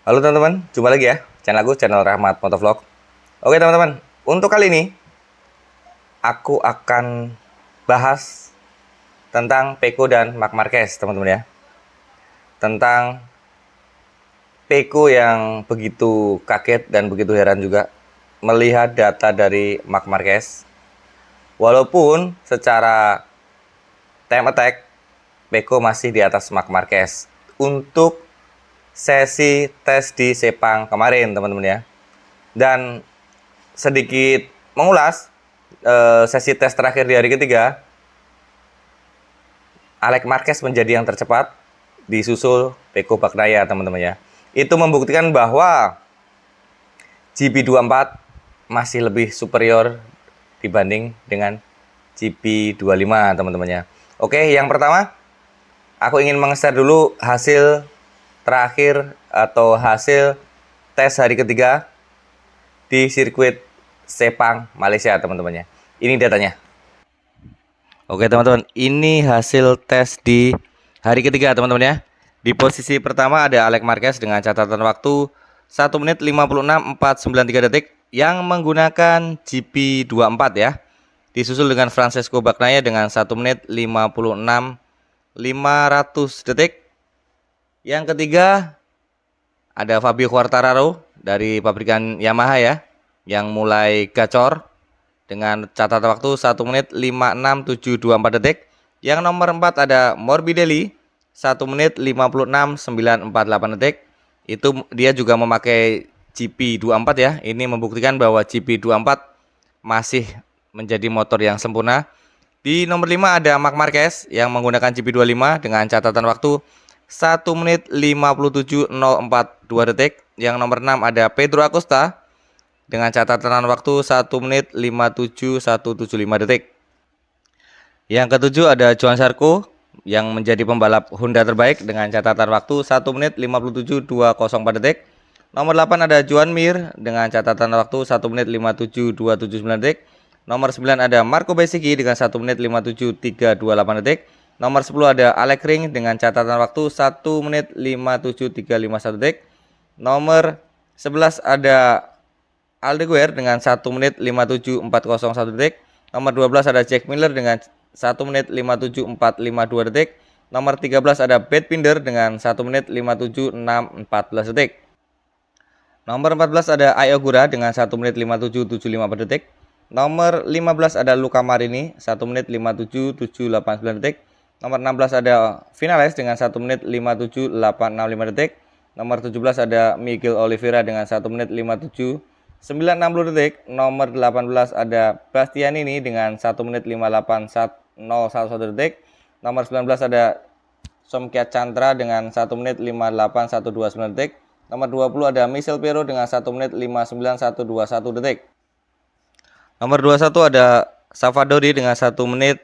Halo teman-teman, jumpa lagi ya channel aku, channel Rahmat Motovlog. Oke teman-teman, untuk kali ini aku akan bahas tentang Peko dan Marc Marquez teman-teman ya. Tentang Peko yang begitu kaget dan begitu heran juga melihat data dari Marc Marquez. Walaupun secara time attack Peko masih di atas Marc Marquez untuk sesi tes di Sepang kemarin teman-teman ya. Dan sedikit mengulas sesi tes terakhir di hari ketiga, Alex Marquez menjadi yang tercepat, disusul Peko Bagnaia teman-teman ya. Itu membuktikan bahwa GP24 masih lebih superior dibanding dengan GP25 teman-teman ya. Oke, yang pertama aku ingin meng-share dulu hasil terakhir atau hasil tes hari ketiga di sirkuit Sepang Malaysia teman-teman ya. Ini datanya. Oke teman-teman, ini hasil tes di hari ketiga teman-teman ya. Di posisi pertama ada Alex Marquez dengan catatan waktu 1 menit 56.493 detik yang menggunakan GP24 ya. Disusul dengan Francesco Bagnaia dengan 1 menit 56.500 detik. Yang ketiga ada Fabio Quartararo dari pabrikan Yamaha ya, yang mulai gacor dengan catatan waktu 1 menit 56.724 detik. Yang nomor 4 ada Morbidelli 1 menit 56.948 detik. Itu dia juga memakai GP24 ya. Ini membuktikan bahwa GP24 masih menjadi motor yang sempurna. Di nomor 5 ada Marc Marquez yang menggunakan GP25 dengan catatan waktu 1 menit 57.042 detik. Yang nomor 6 ada Pedro Acosta dengan catatan waktu 1 menit 57.175 detik. Yang ketujuh ada Johan Zarco yang menjadi pembalap Honda terbaik dengan catatan waktu 1 menit 57.204 detik. Nomor 8 ada Joan Mir dengan catatan waktu 1 menit 57.279 detik. Nomor 9 ada Marco Bezzecchi dengan 1 menit 57.328 detik. Nomor 10 ada Alex Ring dengan catatan waktu 1 menit 57.351 detik. Nomor 11 ada Aldeguer dengan 1 menit 57.401 detik. Nomor 12 ada Jack Miller dengan 1 menit 57.452 detik. Nomor 13 ada Brad Binder dengan 1 menit 57.614 detik. Nomor 14 ada Ai Ogura dengan 1 menit 57.754 detik. Nomor 15 ada Luca Marini 1 menit 57.789 detik. Nomor 16 ada Vinales dengan 1 menit 57.865 detik. Nomor 17 ada Miguel Oliveira dengan 1 menit 57.960 detik. Nomor 18 ada Bastianini dengan 1 menit 58.101 detik. Nomor 19 ada Somkia Chandra dengan 1 menit 58.129 detik. Nomor 20 ada Michel Pero dengan 1 menit 59.121 detik. Nomor 21 ada Savadori dengan 1 menit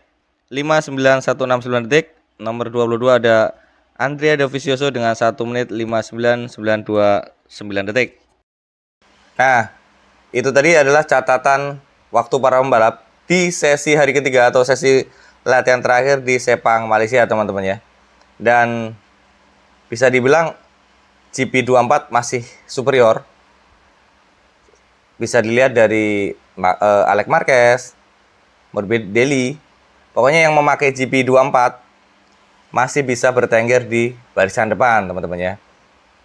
59.169 detik. Nomor 22 ada Andrea Dovizioso dengan 1 menit 59.929 detik. Nah, itu tadi adalah catatan waktu para pembalap di sesi hari ketiga atau sesi latihan terakhir di Sepang Malaysia teman-teman ya. Dan bisa dibilang GP24 masih superior. Bisa dilihat dari Alex Marquez, Morbidelli. Pokoknya yang memakai GP24 masih bisa bertengger di barisan depan teman-teman ya.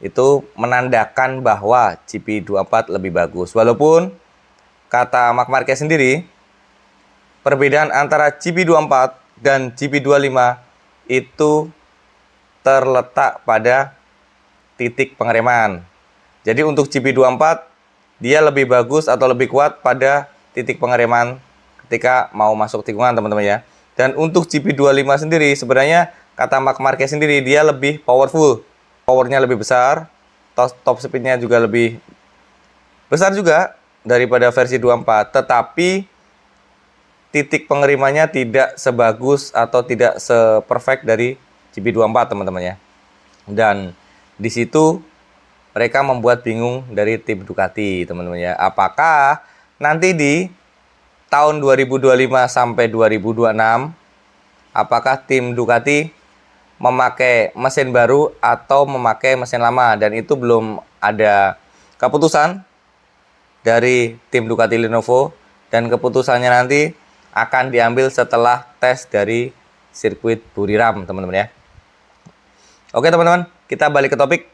Itu menandakan bahwa GP24 lebih bagus. Walaupun kata Marc Marquez sendiri, perbedaan antara GP24 dan GP25 itu terletak pada titik pengereman. Jadi untuk GP24 dia lebih bagus atau lebih kuat pada titik pengereman ketika mau masuk tikungan teman-teman ya. Dan untuk GP25 sendiri sebenarnya kata Marc Marquez sendiri dia lebih powerful. Powernya lebih besar, top speednya juga lebih besar juga daripada versi 24. Tetapi titik pengeremannya tidak sebagus atau tidak seperfect dari GP24 teman-teman ya. Dan di situ mereka membuat bingung dari tim Ducati teman-teman ya. Apakah nanti di tahun 2025 sampai 2026 apakah tim Ducati memakai mesin baru atau memakai mesin lama, dan itu belum ada keputusan dari tim Ducati Lenovo, dan keputusannya nanti akan diambil setelah tes dari sirkuit Buriram, teman-teman ya. Oke teman-teman, kita balik ke topik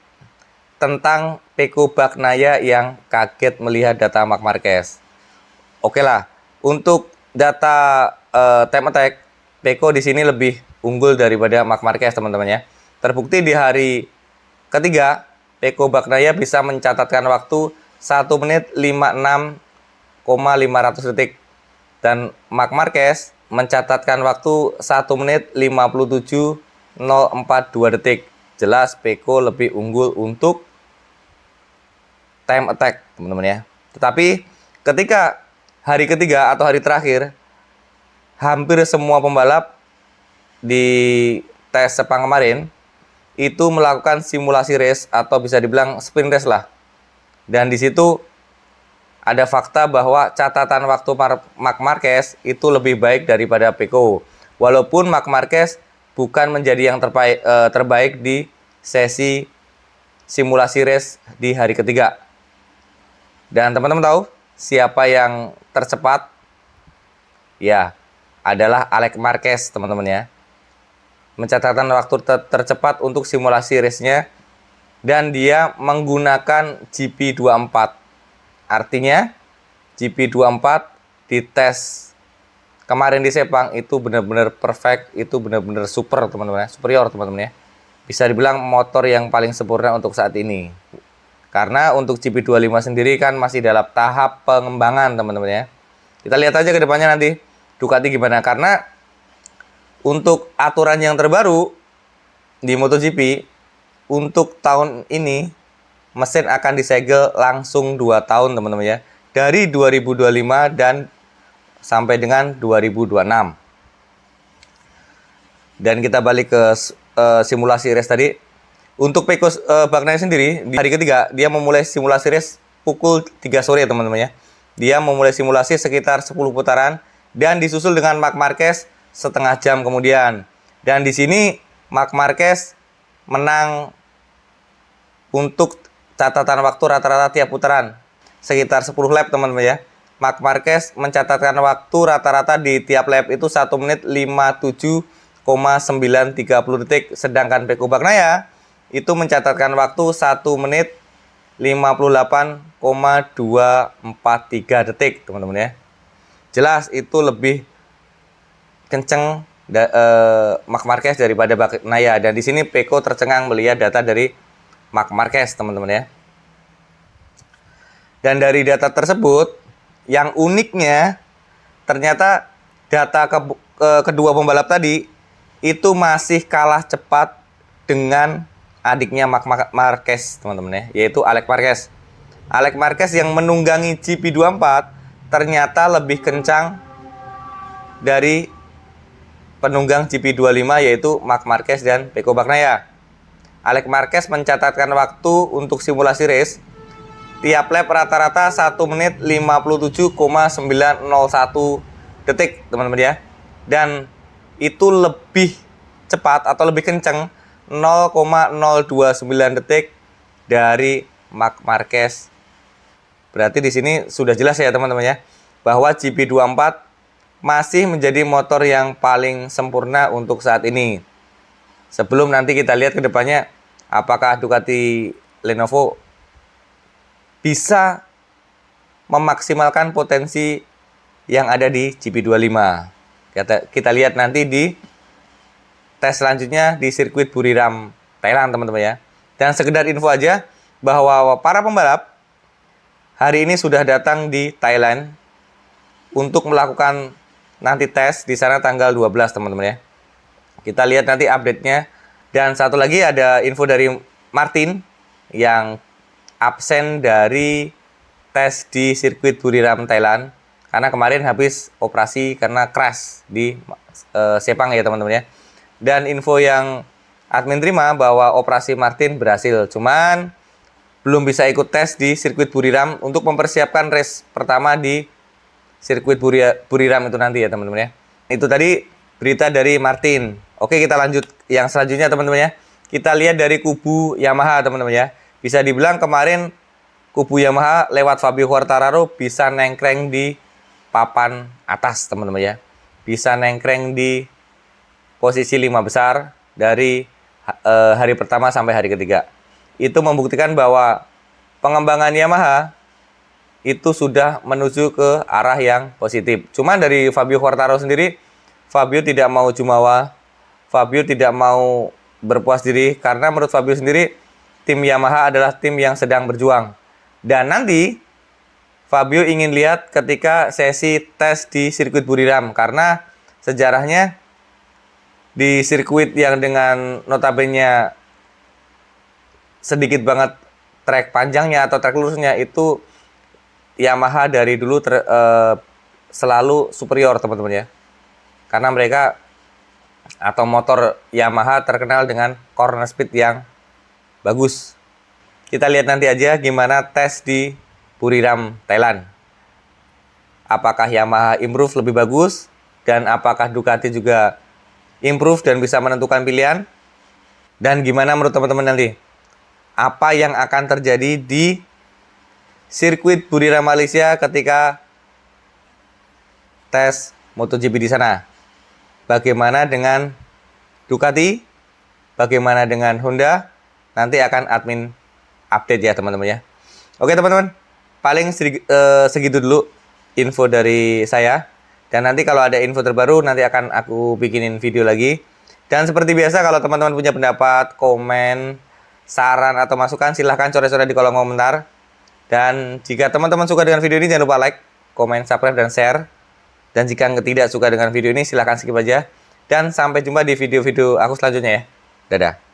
tentang Pecco Bagnaia yang kaget melihat data Marc Marquez. Oke lah, untuk data time attack, Pecco di sini lebih unggul daripada Marc Marquez, teman-teman ya. Terbukti di hari ketiga, Pecco Bagnaia bisa mencatatkan waktu 1 menit 56,500 detik. Dan Marc Marquez mencatatkan waktu 1 menit 57,042 detik. Jelas Pecco lebih unggul untuk time attack, teman-teman ya. Tetapi ketika hari ketiga atau hari terakhir, hampir semua pembalap di tes Sepang kemarin itu melakukan simulasi race atau bisa dibilang sprint race lah. Dan di situ ada fakta bahwa catatan waktu Marc Marquez itu lebih baik daripada Pecco. Walaupun Marc Marquez bukan menjadi yang terbaik di sesi simulasi race di hari ketiga. Dan teman-teman tahu siapa yang tercepat? Ya, adalah Alex Marquez, teman-teman ya. Mencatatkan waktu tercepat untuk simulasi race-nya, dan dia menggunakan GP24. Artinya GP24 di tes kemarin di Sepang itu benar-benar perfect, itu benar-benar super, teman-teman ya, superior, teman-teman ya. Bisa dibilang motor yang paling sempurna untuk saat ini. Karena untuk GP25 sendiri kan masih dalam tahap pengembangan, teman-teman ya. Kita lihat aja ke depannya nanti Ducati gimana, karena untuk aturan yang terbaru di MotoGP untuk tahun ini mesin akan disegel langsung 2 tahun, teman-teman ya. Dari 2025 dan sampai dengan 2026. Dan kita balik ke simulasi race tadi. Untuk Pecco Bagnaia sendiri di hari ketiga dia memulai simulasi race pukul 3 sore, teman-teman ya. Dia memulai simulasi sekitar 10 putaran dan disusul dengan Marc Marquez setengah jam kemudian. Dan di sini Marc Marquez menang untuk catatan waktu rata-rata tiap putaran sekitar 10 lap, teman-teman ya. Marc Marquez mencatatkan waktu rata-rata di tiap lap itu 1 menit 57,930 detik, sedangkan Pecco Bagnaia itu mencatatkan waktu 1 menit 58,243 detik, teman-teman ya. Jelas itu lebih kenceng Marc Marquez daripada Bagnaia, dan di sini Pecco tercengang melihat data dari Marc Marquez, teman-teman ya. Dan dari data tersebut, yang uniknya ternyata data kedua pembalap tadi itu masih kalah cepat dengan adiknya Marc Marquez, teman-teman ya, yaitu Alex Marquez. Alex Marquez yang menunggangi GP24 ternyata lebih kencang dari penunggang GP25 yaitu Marc Marquez dan Pecco Bagnaia. Alex Marquez mencatatkan waktu untuk simulasi race tiap lap rata-rata 1 menit 57,901 detik, teman-teman ya. Dan itu lebih cepat atau lebih kencang 0,029 detik dari Marc Marquez. Berarti di sini sudah jelas ya, teman-teman ya, bahwa GP24 masih menjadi motor yang paling sempurna untuk saat ini. Sebelum nanti kita lihat ke depannya apakah Ducati Lenovo bisa memaksimalkan potensi yang ada di GP25. Kita lihat nanti di tes selanjutnya di sirkuit Buriram, Thailand, teman-teman ya. Dan sekedar info aja bahwa para pembalap hari ini sudah datang di Thailand untuk melakukan nanti tes di sana tanggal 12, teman-teman ya. Kita lihat nanti update-nya. Dan satu lagi ada info dari Martin yang absen dari tes di sirkuit Buriram Thailand karena kemarin habis operasi karena crash di Sepang ya, teman-teman ya. Dan info yang admin terima bahwa operasi Martin berhasil, cuman belum bisa ikut tes di sirkuit Buriram untuk mempersiapkan race pertama di sirkuit Buriram itu nanti ya, teman-teman ya. Itu tadi berita dari Martin. Oke, kita lanjut yang selanjutnya teman-teman ya. Kita lihat dari kubu Yamaha teman-teman ya. Bisa dibilang kemarin kubu Yamaha lewat Fabio Quartararo bisa nengkreng di papan atas teman-teman ya. Bisa nengkreng di posisi 5 besar dari hari pertama sampai hari ketiga. Itu membuktikan bahwa pengembangan Yamaha itu sudah menuju ke arah yang positif. Cuman dari Fabio Quartararo sendiri, Fabio tidak mau jumawa, Fabio tidak mau berpuas diri, karena menurut Fabio sendiri, tim Yamaha adalah tim yang sedang berjuang. Dan nanti, Fabio ingin lihat ketika sesi tes di sirkuit Buriram, karena sejarahnya di sirkuit yang dengan notabene sedikit banget trek panjangnya atau trek lurusnya itu Yamaha dari dulu selalu superior teman-teman ya. Karena mereka atau motor Yamaha terkenal dengan corner speed yang bagus. Kita lihat nanti aja gimana tes di Buriram, Thailand. Apakah Yamaha improve lebih bagus dan apakah Ducati juga improve dan bisa menentukan pilihan? Dan gimana menurut teman-teman nanti? Apa yang akan terjadi di sirkuit Buriram Malaysia ketika tes MotoGP di sana? Bagaimana dengan Ducati? Bagaimana dengan Honda? Nanti akan admin update ya teman-teman ya. Oke teman-teman, paling segitu dulu info dari saya. Dan nanti kalau ada info terbaru nanti akan aku bikinin video lagi. Dan seperti biasa kalau teman-teman punya pendapat, komen, saran atau masukan silahkan coret-coret di kolom komentar. Dan jika teman-teman suka dengan video ini jangan lupa like, komen, subscribe, dan share. Dan jika tidak suka dengan video ini silahkan skip aja. Dan sampai jumpa di video-video aku selanjutnya ya. Dadah.